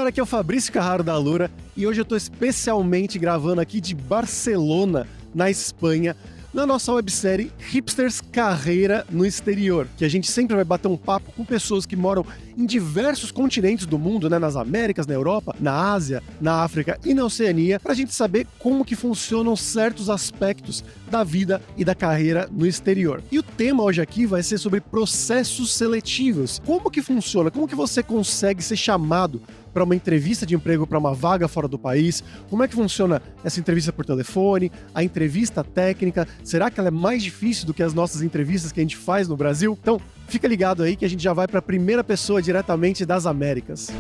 galera, aqui é o Fabrício Carraro da Alura e hoje eu tô especialmente gravando aqui de Barcelona, na Espanha, na nossa websérie Hipsters Carreira no Exterior, que a gente sempre vai bater um papo com pessoas que moram em diversos continentes do mundo, né? Nas Américas, na Europa, na Ásia, na África e na Oceania, pra gente saber como que funcionam certos aspectos da vida e da carreira no exterior. E o tema hoje aqui vai ser sobre processos seletivos. Como que funciona? Como que você consegue ser chamado para uma entrevista de emprego para uma vaga fora do país? Como é que funciona essa entrevista por telefone, a entrevista técnica? Será que ela é mais difícil do que as nossas entrevistas que a gente faz no Brasil? Então, fica ligado aí que a gente já vai para a primeira pessoa diretamente das Américas.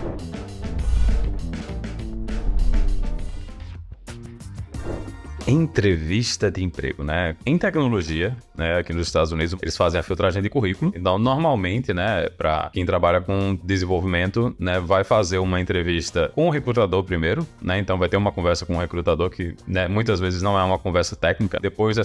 Entrevista de emprego, né? Em tecnologia, né, aqui nos Estados Unidos, eles fazem a filtragem de currículo. Então, normalmente, né, para quem trabalha com desenvolvimento, né, vai fazer uma entrevista com o recrutador primeiro, né? Então, vai ter uma conversa com o recrutador que, né, muitas vezes não é uma conversa técnica. Depois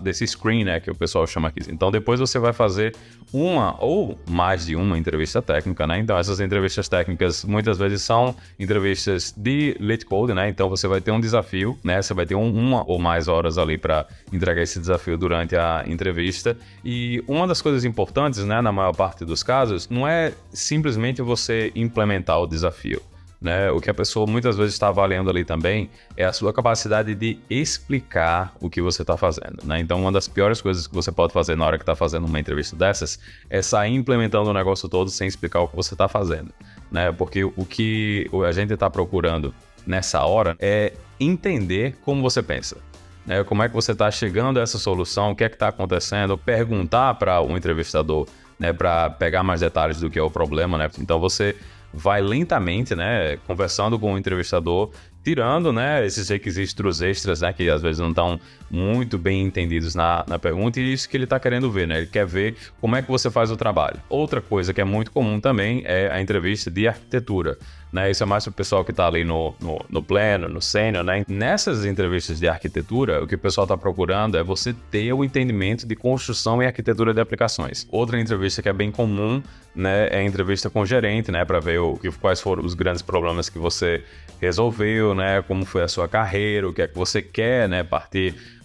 desse screen, né, que o pessoal chama aqui. Então, depois você vai fazer uma ou mais de uma entrevista técnica, né? Então, essas entrevistas técnicas muitas vezes são entrevistas de lead code, né? Então, você vai ter um desafio, né? Você vai ter uma ou mais horas ali para entregar esse desafio durante a entrevista. E uma das coisas importantes, né, na maior parte dos casos, não é simplesmente você implementar o desafio, né? O que a pessoa muitas vezes está avaliando ali também é a sua capacidade de explicar o que você está fazendo, né? Então, uma das piores coisas que você pode fazer na hora que está fazendo uma entrevista dessas é sair implementando o negócio todo sem explicar o que você está fazendo, né? Porque o que a gente está procurando nessa hora é entender como você pensa, né? Como é que você está chegando a essa solução, o que é que está acontecendo, perguntar para o entrevistador, né, para pegar mais detalhes do que é o problema, né? Então você vai lentamente, né, conversando com o entrevistador, tirando, né, esses requisitos extras, né, que às vezes não estão muito bem entendidos na pergunta, e isso que ele está querendo ver, né? Ele quer ver como é que você faz o trabalho. Outra coisa que é muito comum também é a entrevista de arquitetura, né? Isso é mais para o pessoal que está ali no pleno, no sênior, né? Nessas entrevistas de arquitetura, o que o pessoal está procurando é você ter o entendimento de construção e arquitetura de aplicações. Outra entrevista que é bem comum, né, é a entrevista com o gerente, né, para ver quais foram os grandes problemas que você resolveu, né, como foi a sua carreira, o que é que você quer, né,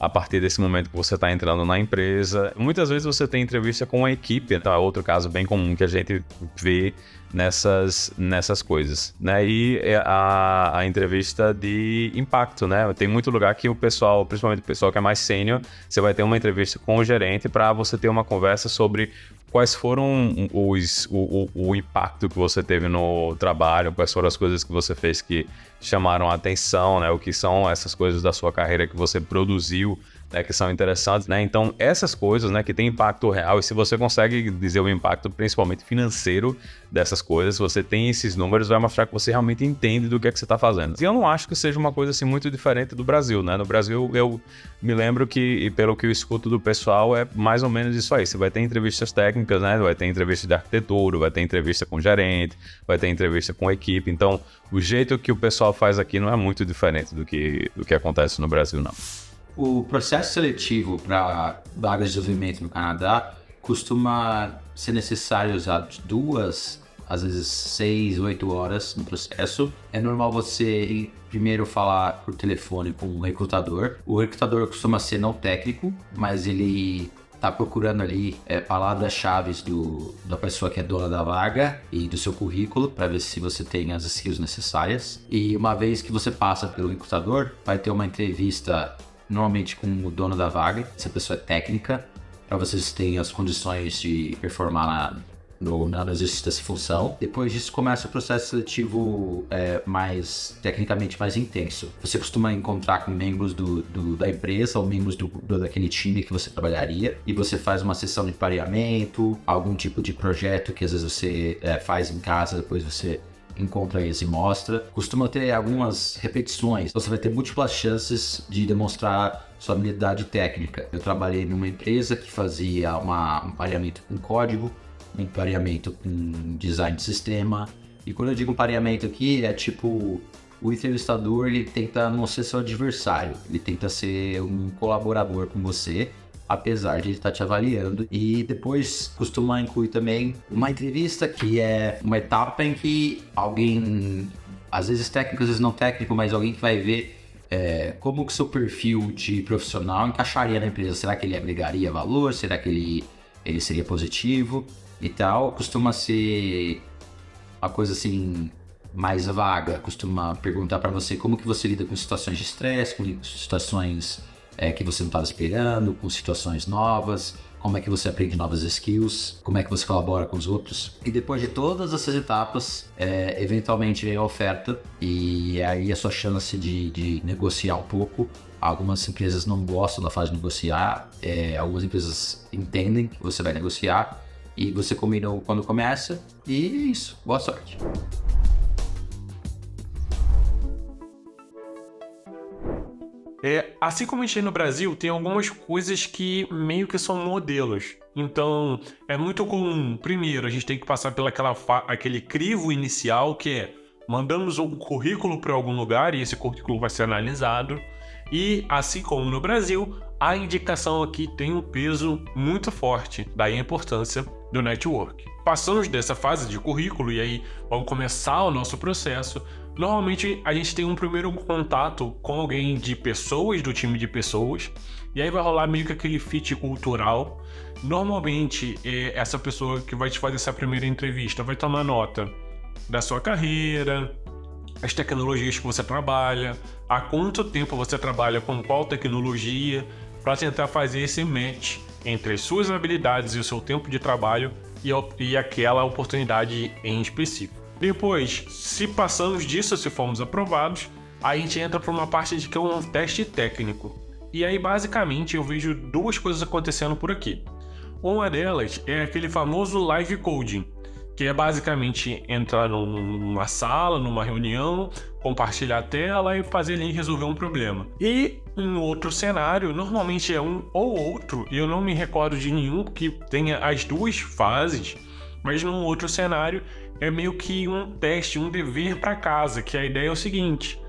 a partir desse momento que você está entrando na empresa. Muitas vezes você tem entrevista com a equipe, então é outro caso bem comum que a gente vê nessas coisas, né? E a entrevista de impacto, né? Tem muito lugar que o pessoal, principalmente o pessoal que é mais sênior, você vai ter uma entrevista com o gerente para você ter uma conversa sobre quais foram o impacto que você teve no trabalho, quais foram as coisas que você fez que chamaram a atenção, né? O que são essas coisas da sua carreira que você produziu, né, que são interessantes, né? Então, essas coisas, né, que têm impacto real, e se você consegue dizer o impacto, principalmente financeiro, dessas coisas, você tem esses números, vai mostrar que você realmente entende do que é que você está fazendo. E eu não acho que seja uma coisa assim muito diferente do Brasil, né? No Brasil, eu me lembro que, e pelo que eu escuto do pessoal, é mais ou menos isso aí. Você vai ter entrevistas técnicas, né? Vai ter entrevista de arquitetura, vai ter entrevista com o gerente, vai ter entrevista com a equipe. Então, o jeito que o pessoal faz aqui não é muito diferente do que acontece no Brasil, não. O processo seletivo para vagas de desenvolvimento no Canadá costuma ser necessário usar 2, às vezes 6, 8 horas no processo. É normal você primeiro falar por telefone com o recrutador. O recrutador costuma ser não técnico, mas ele está procurando ali palavras-chave da pessoa que é dona da vaga e do seu currículo para ver se você tem as skills necessárias. E uma vez que você passa pelo recrutador, vai ter uma entrevista normalmente com o dono da vaga, se a pessoa é técnica, para vocês terem as condições de performar no exercício dessa função. Depois disso começa o processo seletivo mais tecnicamente mais intenso. Você costuma encontrar com membros da empresa ou membros daquele time que você trabalharia, e você faz uma sessão de pareamento, algum tipo de projeto que às vezes você faz em casa, depois você encontra eles e mostra. Costuma ter algumas repetições, você vai ter múltiplas chances de demonstrar sua habilidade técnica. Eu trabalhei numa empresa que fazia um pareamento com código, um pareamento com design de sistema, e quando eu digo pareamento aqui, é tipo, o entrevistador ele tenta não ser seu adversário, ele tenta ser um colaborador com você, apesar de ele estar te avaliando. E depois costuma incluir também uma entrevista, que é uma etapa em que alguém às vezes técnico, às vezes não técnico, mas alguém que vai ver como que o seu perfil de profissional encaixaria na empresa. Será que ele agregaria valor? Será que ele seria positivo e tal? Costuma ser uma coisa assim mais vaga, costuma perguntar para você como que você lida com situações de estresse, com situações que você não estava esperando, com situações novas, como é que você aprende novas skills, como é que você colabora com os outros. E depois de todas essas etapas, eventualmente vem a oferta e aí a sua chance de negociar um pouco. Algumas empresas não gostam da fase de negociar, algumas empresas entendem que você vai negociar e você combinou quando começa e é isso. Boa sorte. Assim como a gente tem no Brasil, tem algumas coisas que meio que são modelos. Então, é muito comum, primeiro, a gente tem que passar pela aquele crivo inicial, que é mandamos um currículo para algum lugar e esse currículo vai ser analisado. E, assim como no Brasil, a indicação aqui tem um peso muito forte, daí a importância do network. Passamos dessa fase de currículo e aí vamos começar o nosso processo. Normalmente a gente tem um primeiro contato com alguém de pessoas, do time de pessoas, e aí vai rolar meio que aquele fit cultural. Normalmente essa pessoa que vai te fazer essa primeira entrevista vai tomar nota da sua carreira, as tecnologias que você trabalha, há quanto tempo você trabalha com qual tecnologia, para tentar fazer esse match entre as suas habilidades e o seu tempo de trabalho e aquela oportunidade em específico. Depois, se passamos disso, se formos aprovados, aí a gente entra para uma parte de que é um teste técnico. E aí, basicamente, eu vejo duas coisas acontecendo por aqui. Uma delas é aquele famoso live coding, que é basicamente entrar numa sala, numa reunião, compartilhar a tela e fazer ali resolver um problema. E em outro cenário, normalmente é um ou outro, e eu não me recordo de nenhum que tenha as duas fases, mas num outro cenário é meio que um teste, um dever para casa, que a ideia é o seguinte: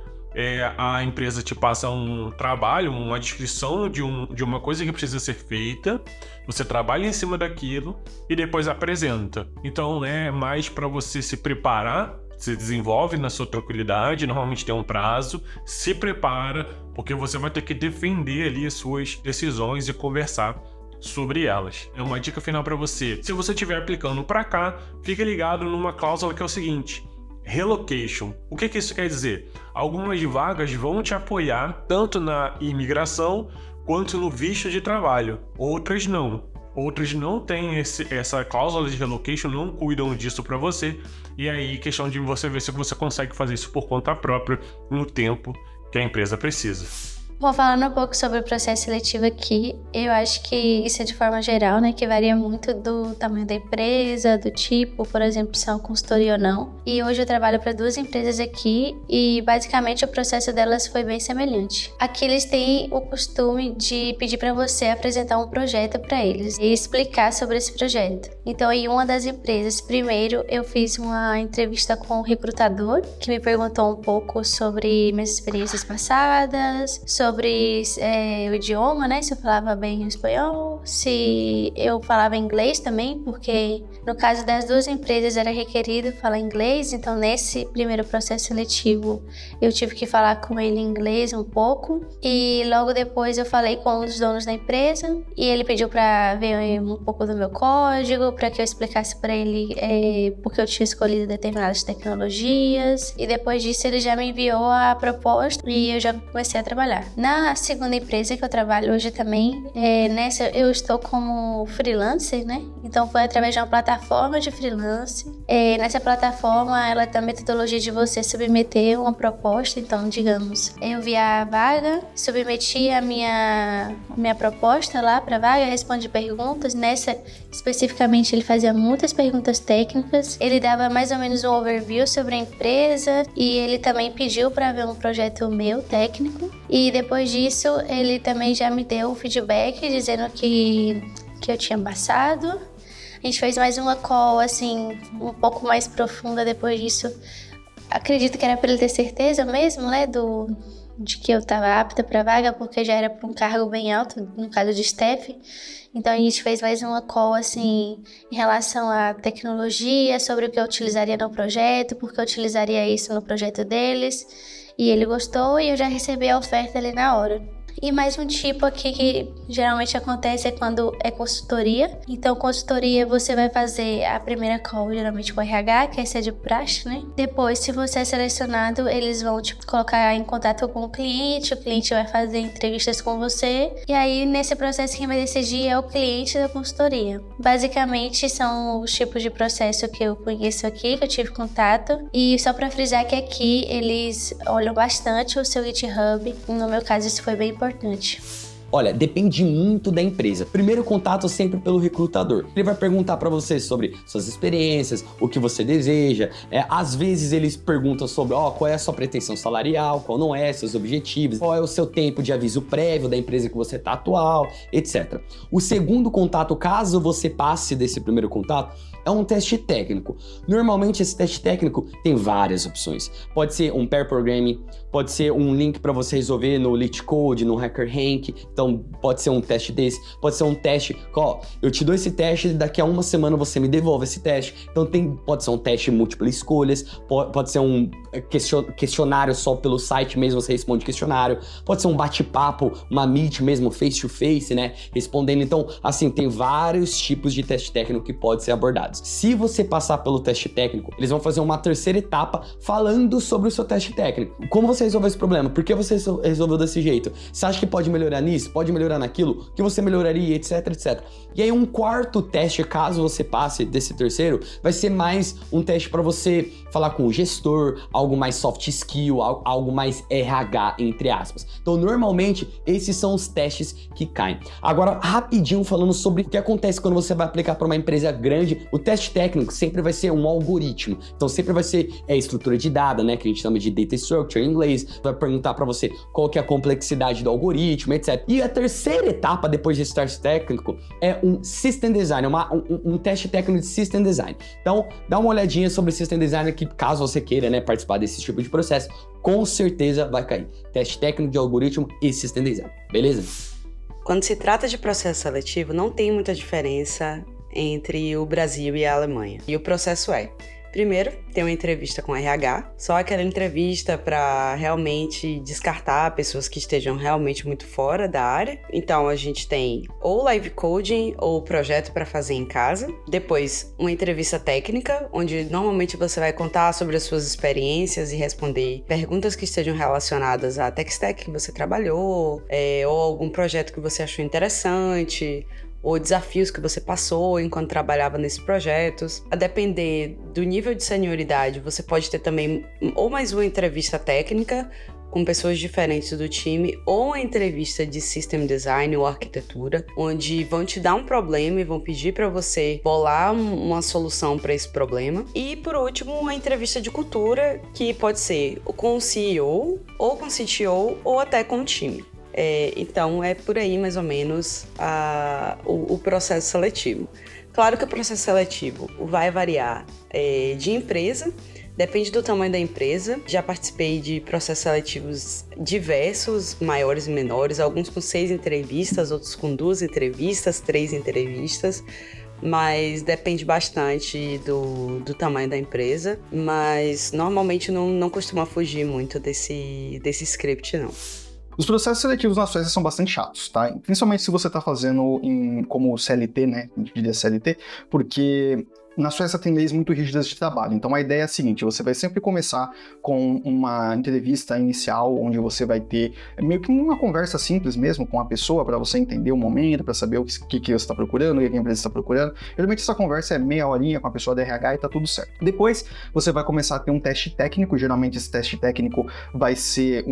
a empresa te passa um trabalho, uma descrição de uma coisa que precisa ser feita, você trabalha em cima daquilo e depois apresenta. Então é mais para você se preparar, se desenvolve na sua tranquilidade, normalmente tem um prazo, se prepara, porque você vai ter que defender ali as suas decisões e conversar sobre elas. É uma dica final para você. Se você estiver aplicando para cá, fique ligado numa cláusula que é o seguinte: relocation. O que isso quer dizer? Algumas vagas vão te apoiar tanto na imigração quanto no visto de trabalho. Outras não. Outras não têm essa cláusula de relocation, não cuidam disso para você. E aí, questão de você ver se você consegue fazer isso por conta própria no tempo que a empresa precisa. Bom, falando um pouco sobre o processo seletivo aqui, eu acho que isso é de forma geral, né, que varia muito do tamanho da empresa, do tipo, por exemplo, se é uma consultoria ou não. E hoje eu trabalho para 2 empresas aqui e basicamente o processo delas foi bem semelhante. Aqui eles têm o costume de pedir para você apresentar um projeto para eles e explicar sobre esse projeto. Então, em uma das empresas, primeiro eu fiz uma entrevista com o recrutador, que me perguntou um pouco sobre minhas experiências passadas, sobre o idioma, né? Se eu falava bem o espanhol, se eu falava inglês também, porque no caso das 2 empresas era requerido falar inglês, então nesse primeiro processo seletivo eu tive que falar com ele em inglês um pouco, e logo depois eu falei com um dos donos da empresa e ele pediu para ver um pouco do meu código, para que eu explicasse para ele porque eu tinha escolhido determinadas tecnologias, e depois disso ele já me enviou a proposta e eu já comecei a trabalhar. Na segunda empresa que eu trabalho hoje também, nessa eu estou como freelancer, né? Então foi através de uma plataforma de freelance. Nessa plataforma, ela tem a metodologia de você submeter uma proposta. Então, digamos, eu vi a vaga, submeti a minha proposta lá para a vaga, respondi perguntas. Nessa, especificamente, ele fazia muitas perguntas técnicas. Ele dava mais ou menos um overview sobre a empresa e ele também pediu para ver um projeto meu técnico. E depois disso, ele também já me deu um feedback dizendo que eu tinha passado. A gente fez mais uma call, assim, um pouco mais profunda depois disso. Acredito que era para ele ter certeza mesmo, né, de que eu estava apta para a vaga, porque já era para um cargo bem alto, no caso de staff. Então a gente fez mais uma call assim, em relação à tecnologia, sobre o que eu utilizaria no projeto, porque eu utilizaria isso no projeto deles. E ele gostou e eu já recebi a oferta ali na hora. E mais um tipo aqui que geralmente acontece é quando é consultoria. Então, consultoria você vai fazer a primeira call geralmente com o RH, que essa é de praxe, né? Depois, se você é selecionado, eles vão te colocar em contato com o cliente vai fazer entrevistas com você. E aí, nesse processo, quem vai decidir é o cliente da consultoria. Basicamente, são os tipos de processo que eu conheço aqui, que eu tive contato. E só para frisar que aqui eles olham bastante o seu GitHub. No meu caso, isso foi bem importante. Olha, depende muito da empresa. Primeiro contato sempre pelo recrutador. Ele vai perguntar para você sobre suas experiências, o que você deseja. Às vezes eles perguntam sobre qual é a sua pretensão salarial, qual não é, seus objetivos, qual é o seu tempo de aviso prévio da empresa que você está atual, etc. O segundo contato, caso você passe desse primeiro contato, é um teste técnico. Normalmente esse teste técnico tem várias opções. Pode ser um pair programming, pode ser um link para você resolver no LeetCode, no HackerRank. Então pode ser um teste desse, pode ser um teste, eu te dou esse teste, daqui a uma semana você me devolve esse teste. Então pode ser um teste múltiplas escolhas, pode ser um questionário só pelo site mesmo, você responde questionário, pode ser um bate-papo, uma meet mesmo, face to face, né, respondendo. Então, assim, tem vários tipos de teste técnico que pode ser abordados. Se você passar pelo teste técnico, eles vão fazer uma terceira etapa falando sobre o seu teste técnico. Como você resolveu esse problema? Por que você resolveu desse jeito? Você acha que pode melhorar nisso? Pode melhorar naquilo? O que você melhoraria? Etc, etc. E aí um quarto teste, caso você passe desse terceiro, vai ser mais um teste para você falar com o gestor, algo mais soft skill, algo mais RH, entre aspas. Então, normalmente, esses são os testes que caem. Agora, rapidinho falando sobre o que acontece quando você vai aplicar para uma empresa grande, o teste técnico sempre vai ser um algoritmo. Então, sempre vai ser estrutura de dado, né, que a gente chama de data structure em inglês. Vai perguntar para você qual que é a complexidade do algoritmo, etc. E a terceira etapa, depois desse teste técnico, é um system design, um teste técnico de system design. Então, dá uma olhadinha sobre system design que, caso você queira, né, participar desse tipo de processo, com certeza vai cair. Teste técnico de algoritmo e system design, beleza? Quando se trata de processo seletivo, não tem muita diferença entre o Brasil e a Alemanha. E o processo primeiro, tem uma entrevista com o RH, só aquela entrevista para realmente descartar pessoas que estejam realmente muito fora da área. Então, a gente tem ou live coding ou projeto para fazer em casa. Depois, uma entrevista técnica, onde normalmente você vai contar sobre as suas experiências e responder perguntas que estejam relacionadas à tech stack que você trabalhou, ou algum projeto que você achou interessante, ou desafios que você passou enquanto trabalhava nesses projetos. A depender do nível de senioridade, você pode ter também ou mais uma entrevista técnica com pessoas diferentes do time, ou uma entrevista de system design ou arquitetura, onde vão te dar um problema e vão pedir para você bolar uma solução para esse problema. E, por último, uma entrevista de cultura, que pode ser com o CEO, ou com o CTO, ou até com o time. Então, é por aí, mais ou menos, o processo seletivo. Claro que o processo seletivo vai variar de empresa, depende do tamanho da empresa. Já participei de processos seletivos diversos, maiores e menores, alguns com 6 entrevistas, outros com 2 entrevistas, 3 entrevistas, mas depende bastante do tamanho da empresa, mas normalmente não costuma fugir muito desse script, não. Os processos seletivos na Suécia são bastante chatos, tá? Principalmente se você tá fazendo como CLT, né? A gente diria CLT, porque na Suécia tem leis muito rígidas de trabalho. Então a ideia é a seguinte: você vai sempre começar com uma entrevista inicial, onde você vai ter meio que uma conversa simples mesmo com a pessoa, para você entender o momento, para saber o que você está procurando, o que a empresa está procurando. Geralmente essa conversa é meia horinha com a pessoa da RH e tá tudo certo. Depois você vai começar a ter um teste técnico. Geralmente esse teste técnico vai ser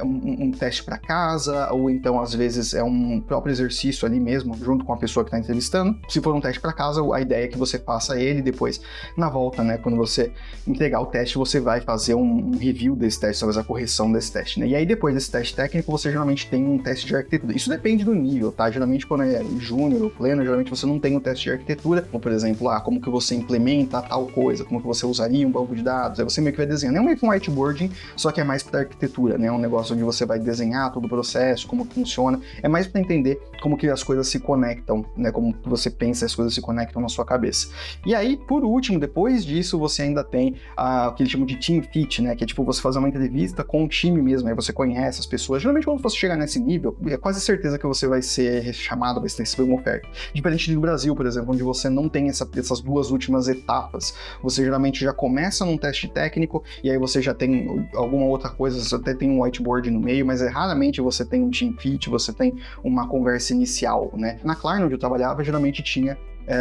um teste para casa, ou então às vezes é um próprio exercício ali mesmo, junto com a pessoa que está entrevistando. Se for um teste para casa, a ideia é que você faça ele depois, na volta, né, quando você entregar o teste, você vai fazer um review desse teste, talvez a correção desse teste, né? E aí depois desse teste técnico, você geralmente tem um teste de arquitetura. Isso depende do nível, tá? Geralmente quando é júnior ou pleno, geralmente você não tem um teste de arquitetura, como por exemplo, como que você implementa tal coisa, como que você usaria um banco de dados, aí você meio que vai desenhando. É meio que um whiteboarding, só que é mais para arquitetura, né? É um negócio onde você vai desenhar todo o processo, como funciona, é mais para entender como que as coisas se conectam, né? Como você pensa, as coisas se conectam na sua cabeça. E aí, por último, depois disso, você ainda tem o que eles chamam de team fit, né? Que é tipo você fazer uma entrevista com o time mesmo, aí você conhece as pessoas. Geralmente, quando você chegar nesse nível, é quase certeza que você vai ser chamado, vai receber uma oferta. Diferente do Brasil, por exemplo, onde você não tem essas duas últimas etapas. Você geralmente já começa num teste técnico e aí você já tem alguma outra coisa, você até tem um whiteboard no meio, mas raramente você tem um team fit, você tem uma conversa inicial, né? Na Klarna, onde eu trabalhava, geralmente tinha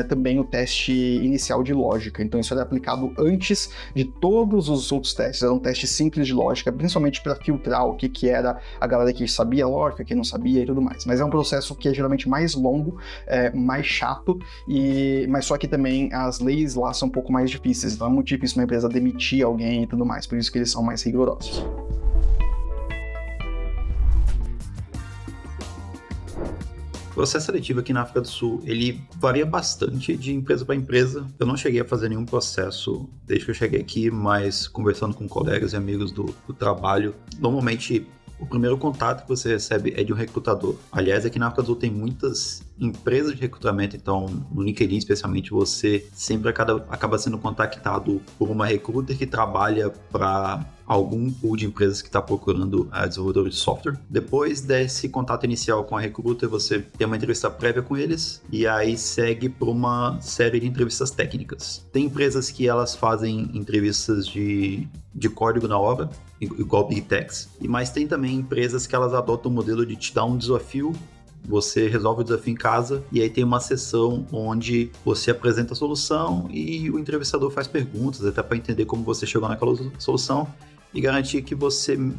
também o teste inicial de lógica. Então isso era aplicado antes de todos os outros testes. Era um teste simples de lógica, principalmente para filtrar o que era a galera que sabia lógica, quem não sabia e tudo mais. Mas é um processo que é geralmente mais longo, mais chato, mas só que também as leis lá são um pouco mais difíceis. Então é muito difícil uma empresa demitir alguém e tudo mais. Por isso que eles são mais rigorosos. O processo seletivo aqui na África do Sul, ele varia bastante de empresa para empresa. Eu não cheguei a fazer nenhum processo desde que eu cheguei aqui, mas conversando com colegas e amigos do trabalho, normalmente o primeiro contato que você recebe é de um recrutador. Aliás, aqui na África do Sul tem muitas empresas de recrutamento, então no LinkedIn especialmente você sempre acaba sendo contactado por uma recruiter que trabalha para algum pool de empresas que está procurando desenvolvedores de software. Depois desse contato inicial com a recruiter, você tem uma entrevista prévia com eles e aí segue por uma série de entrevistas técnicas. Tem empresas que elas fazem entrevistas de código na hora, igual Big Techs, mas tem também empresas que elas adotam o modelo de te dar um desafio. Você resolve o desafio em casa e aí tem uma sessão onde você apresenta a solução e o entrevistador faz perguntas até para entender como você chegou naquela solução e garantir que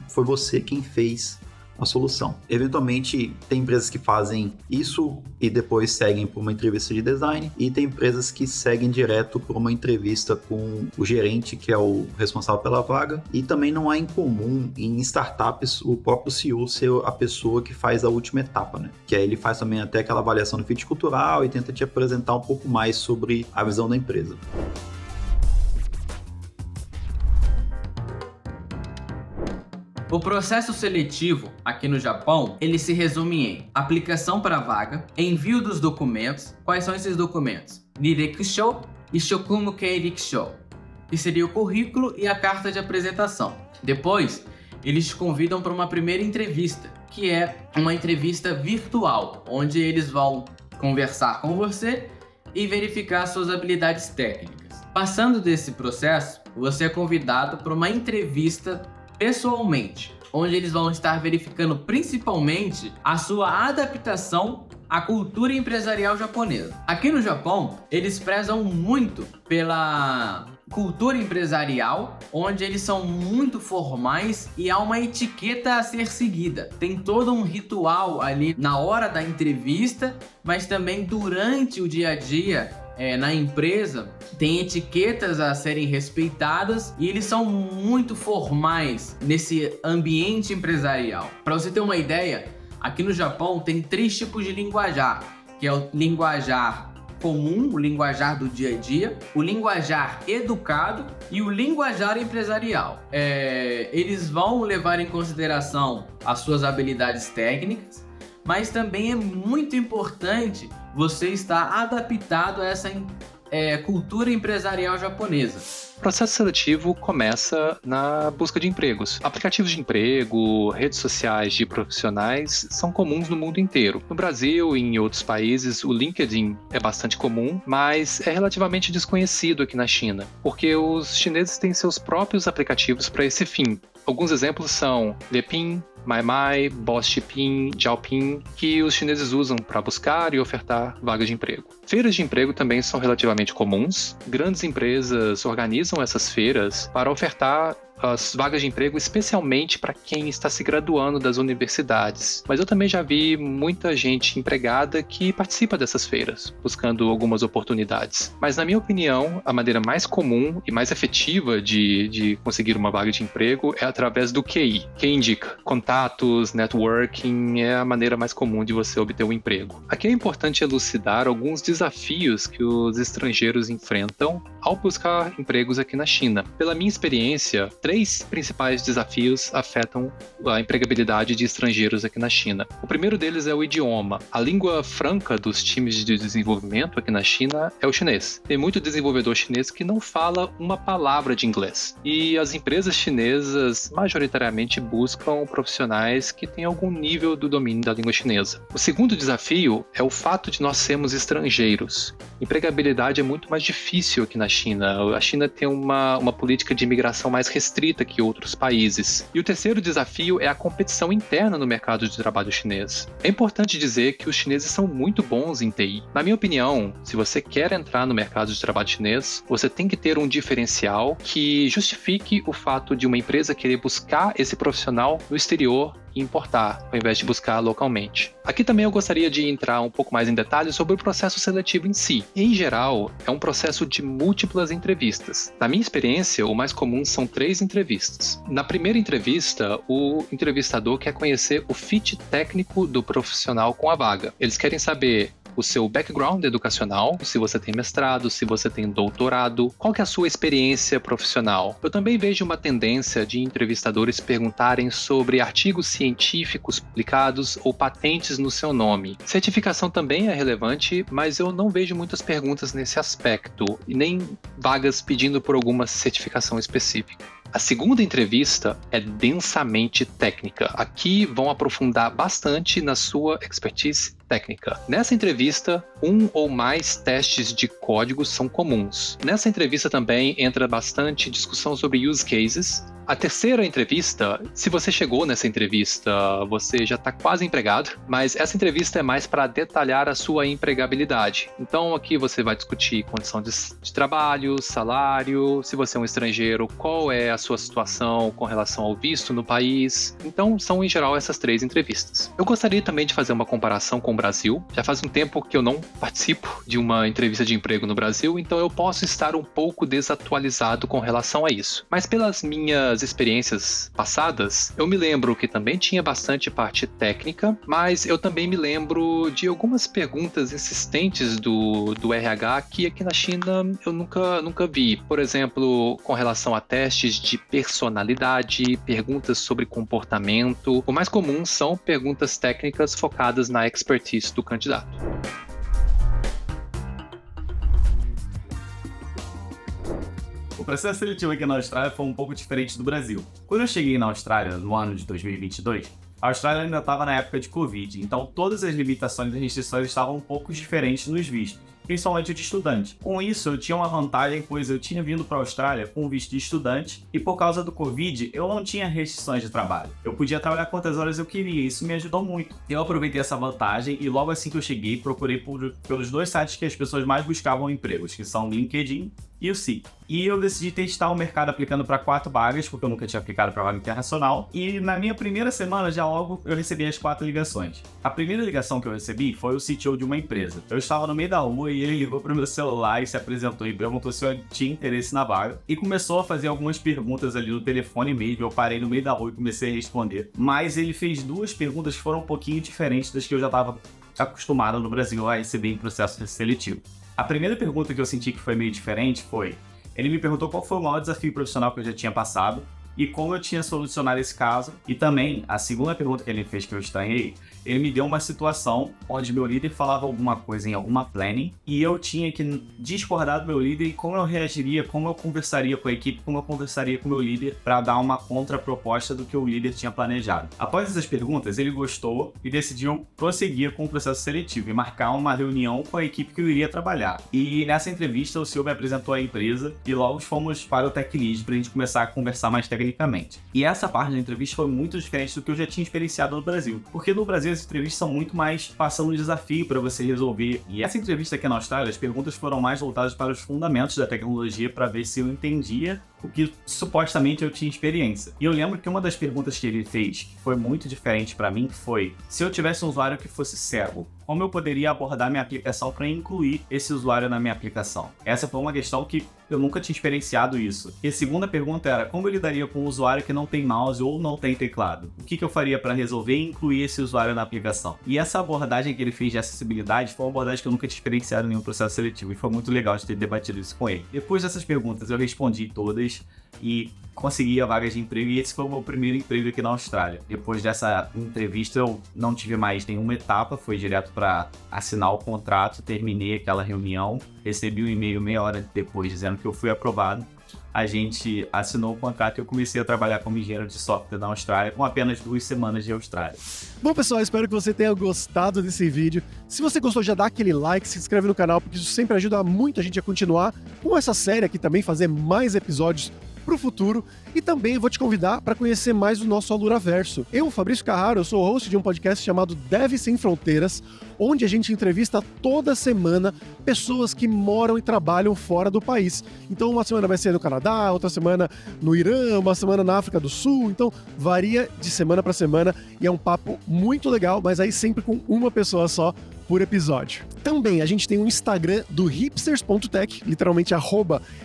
foi você quem fez a solução. Eventualmente, tem empresas que fazem isso e depois seguem por uma entrevista de design, e tem empresas que seguem direto por uma entrevista com o gerente, que é o responsável pela vaga, e também não é incomum em startups o próprio CEO ser a pessoa que faz a última etapa, né? Que aí ele faz também até aquela avaliação do fit cultural e tenta te apresentar um pouco mais sobre a visão da empresa. O processo seletivo aqui no Japão, ele se resume em aplicação para a vaga, envio dos documentos. Quais são esses documentos? Nirekusho e Shokumu-kei Rikusho, que seria o currículo e a carta de apresentação. Depois, eles te convidam para uma primeira entrevista, que é uma entrevista virtual, onde eles vão conversar com você e verificar suas habilidades técnicas. Passando desse processo, você é convidado para uma entrevista pessoalmente, onde eles vão estar verificando principalmente a sua adaptação à cultura empresarial japonesa. Aqui no Japão, eles prezam muito pela cultura empresarial, onde eles são muito formais e há uma etiqueta a ser seguida. Tem todo um ritual ali na hora da entrevista, mas também durante o dia a dia na empresa, tem etiquetas a serem respeitadas e eles são muito formais nesse ambiente empresarial. Para você ter uma ideia, aqui no Japão tem 3 tipos de linguajar, que é o linguajar comum, o linguajar do dia a dia, o linguajar educado e o linguajar empresarial. Eles vão levar em consideração as suas habilidades técnicas, mas também é muito importante você estar adaptado a essa cultura empresarial japonesa. O processo seletivo começa na busca de empregos. Aplicativos de emprego, redes sociais de profissionais são comuns no mundo inteiro. No Brasil e em outros países, o LinkedIn é bastante comum, mas é relativamente desconhecido aqui na China, porque os chineses têm seus próprios aplicativos para esse fim. Alguns exemplos são Lepin, Maimai, Bossipin, Jiaopin, que os chineses usam para buscar e ofertar vagas de emprego. Feiras de emprego também são relativamente comuns. Grandes empresas organizam essas feiras para ofertar as vagas de emprego, especialmente para quem está se graduando das universidades. Mas eu também já vi muita gente empregada que participa dessas feiras, buscando algumas oportunidades. Mas, na minha opinião, a maneira mais comum e mais efetiva de conseguir uma vaga de emprego é através do QI. Quem indica? Contatos, networking é a maneira mais comum de você obter um emprego. Aqui é importante elucidar alguns desafios que os estrangeiros enfrentam ao buscar empregos aqui na China. Pela minha experiência, 3 principais desafios afetam a empregabilidade de estrangeiros aqui na China. O primeiro deles é o idioma. A língua franca dos times de desenvolvimento aqui na China é o chinês. Tem muito desenvolvedor chinês que não fala uma palavra de inglês. E as empresas chinesas majoritariamente buscam profissionais que têm algum nível do domínio da língua chinesa. O segundo desafio é o fato de nós sermos estrangeiros. Empregabilidade é muito mais difícil aqui na China. A China tem uma política de imigração mais restrita que outros países. E o terceiro desafio é a competição interna no mercado de trabalho chinês. É importante dizer que os chineses são muito bons em TI. Na minha opinião, se você quer entrar no mercado de trabalho chinês, você tem que ter um diferencial que justifique o fato de uma empresa querer buscar esse profissional no exterior e importar, ao invés de buscar localmente. Aqui também eu gostaria de entrar um pouco mais em detalhes sobre o processo seletivo em si. Em geral, é um processo de múltiplas entrevistas. Na minha experiência, o mais comum são 3 entrevistas. Na primeira entrevista, o entrevistador quer conhecer o fit técnico do profissional com a vaga. Eles querem saber o seu background educacional, se você tem mestrado, se você tem doutorado, qual que é a sua experiência profissional. Eu também vejo uma tendência de entrevistadores perguntarem sobre artigos científicos publicados ou patentes no seu nome. Certificação também é relevante, mas eu não vejo muitas perguntas nesse aspecto, e nem vagas pedindo por alguma certificação específica. A segunda entrevista é densamente técnica. Aqui vão aprofundar bastante na sua expertise técnica. Nessa entrevista, 1 ou mais testes de código são comuns. Nessa entrevista também entra bastante discussão sobre use cases. A terceira entrevista, se você chegou nessa entrevista, você já está quase empregado, mas essa entrevista é mais para detalhar a sua empregabilidade. Então aqui você vai discutir condição de trabalho, salário, se você é um estrangeiro, qual é a sua situação com relação ao visto no país. Então são em geral essas 3 entrevistas. Eu gostaria também de fazer uma comparação com o Brasil. Já faz um tempo que eu não participo de uma entrevista de emprego no Brasil, então eu posso estar um pouco desatualizado com relação a isso. Mas pelas minhas experiências passadas, eu me lembro que também tinha bastante parte técnica, mas eu também me lembro de algumas perguntas insistentes do RH que aqui na China eu nunca vi. Por exemplo, com relação a testes de personalidade, perguntas sobre comportamento. O mais comum são perguntas técnicas focadas na expertise do candidato. O processo seletivo aqui na Austrália foi um pouco diferente do Brasil. Quando eu cheguei na Austrália no ano de 2022, a Austrália ainda estava na época de Covid, então todas as limitações e restrições estavam um pouco diferentes nos vistos, principalmente o de estudante. Com isso, eu tinha uma vantagem, pois eu tinha vindo para a Austrália com visto de estudante e por causa do Covid, eu não tinha restrições de trabalho. Eu podia trabalhar quantas horas eu queria, isso me ajudou muito. Eu aproveitei essa vantagem e logo assim que eu cheguei, procurei pelos 2 sites que as pessoas mais buscavam empregos, que são o LinkedIn e o Seek. E eu decidi testar o mercado aplicando para 4 vagas, porque eu nunca tinha aplicado para vaga internacional. E na minha primeira semana, já logo, eu recebi as 4 ligações. A primeira ligação que eu recebi foi o CTO de uma empresa. Eu estava no meio da rua e ele ligou para o meu celular e se apresentou e perguntou se eu tinha interesse na vaga. E começou a fazer algumas perguntas ali no telefone mesmo. Eu parei no meio da rua e comecei a responder. Mas ele fez 2 perguntas que foram um pouquinho diferentes das que eu já estava acostumado no Brasil a receber em processo seletivo. A primeira pergunta que eu senti que foi meio diferente foi: ele me perguntou qual foi o maior desafio profissional que eu já tinha passado e como eu tinha solucionado esse caso. E também, a segunda pergunta que ele fez que eu estranhei, ele me deu uma situação onde meu líder falava alguma coisa em alguma planning e eu tinha que discordar do meu líder e como eu reagiria, como eu conversaria com a equipe, como eu conversaria com o meu líder para dar uma contraproposta do que o líder tinha planejado. Após essas perguntas, ele gostou e decidiu prosseguir com o processo seletivo e marcar uma reunião com a equipe que eu iria trabalhar. E nessa entrevista, o CEO me apresentou a empresa e logo fomos para o Tech Lead para a gente começar a conversar mais tecnicamente. E essa parte da entrevista foi muito diferente do que eu já tinha experienciado no Brasil. Porque no Brasil as entrevistas são muito mais passando um desafio para você resolver. E essa entrevista aqui na Austrália, as perguntas foram mais voltadas para os fundamentos da tecnologia para ver se eu entendia o que supostamente eu tinha experiência. E eu lembro que uma das perguntas que ele fez, que foi muito diferente para mim, foi: se eu tivesse um usuário que fosse cego, como eu poderia abordar minha aplicação para incluir esse usuário na minha aplicação? Essa foi uma questão que eu nunca tinha experienciado isso. E a segunda pergunta era: como eu lidaria com um usuário que não tem mouse ou não tem teclado? O que eu faria para resolver e incluir esse usuário na aplicação? E essa abordagem que ele fez de acessibilidade foi uma abordagem que eu nunca tinha experienciado em nenhum processo seletivo, e foi muito legal de ter debatido isso com ele. Depois dessas perguntas eu respondi todas e consegui a vaga de emprego, e esse foi o meu primeiro emprego aqui na Austrália. Depois dessa entrevista eu não tive mais nenhuma etapa, foi direto para assinar o contrato, terminei aquela reunião, recebi um e-mail meia hora depois dizendo que eu fui aprovado. A gente assinou o contrato e eu comecei a trabalhar como engenheiro de software na Austrália com apenas 2 semanas de Austrália. Bom, pessoal, espero que você tenha gostado desse vídeo. Se você gostou, já dá aquele like, se inscreve no canal, porque isso sempre ajuda muito a gente a continuar com essa série aqui também, fazer mais episódios para o futuro. E também vou te convidar para conhecer mais o nosso Aluraverso. Eu, Fabrício Carraro, eu sou host de um podcast chamado Dev Sem Fronteiras, onde a gente entrevista toda semana pessoas que moram e trabalham fora do país. Então uma semana vai ser no Canadá, outra semana no Irã, uma semana na África do Sul. Então varia de semana para semana e é um papo muito legal, mas aí sempre com uma pessoa só por episódio. Também a gente tem um Instagram do hipsters.tech, literalmente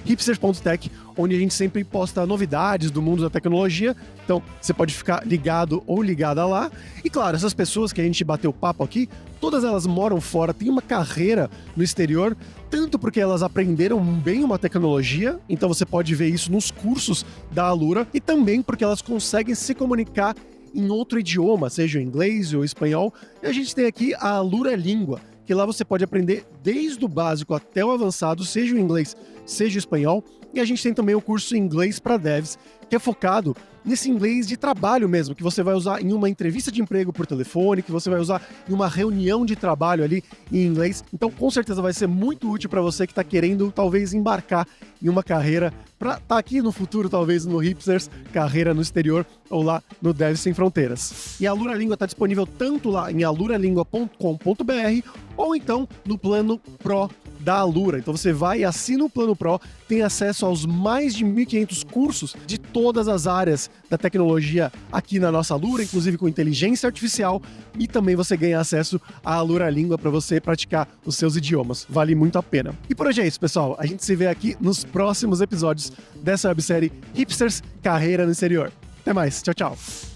@hipsters.tech, onde a gente sempre posta novidades do mundo da tecnologia. Então você pode ficar ligado ou ligada lá. E claro, essas pessoas que a gente bateu papo aqui, todas elas moram fora, têm uma carreira no exterior, tanto porque elas aprenderam bem uma tecnologia, então você pode ver isso nos cursos da Alura, e também porque elas conseguem se comunicar em outro idioma, seja o inglês ou o espanhol. E a gente tem aqui a Alura Língua, que lá você pode aprender desde o básico até o avançado, seja o inglês, seja o espanhol. E a gente tem também o curso Inglês para Devs, que é focado nesse inglês de trabalho mesmo, que você vai usar em uma entrevista de emprego por telefone, que você vai usar em uma reunião de trabalho ali em inglês. Então, com certeza vai ser muito útil para você que está querendo, talvez, embarcar em uma carreira para estar aqui no futuro, talvez no Hipsters, carreira no exterior ou lá no Dev Sem Fronteiras. E a Alura Língua está disponível tanto lá em aluralingua.com.br ou então no plano Pro da Alura. Então você vai e assina o plano Pro, tem acesso aos mais de 1.500 cursos de todas as áreas da tecnologia aqui na nossa Alura, inclusive com inteligência artificial, e também você ganha acesso à Alura Língua para você praticar os seus idiomas. Vale muito a pena. E por hoje é isso, pessoal. A gente se vê aqui nos próximos episódios dessa websérie Hipsters, Carreira no Exterior. Até mais. Tchau, tchau.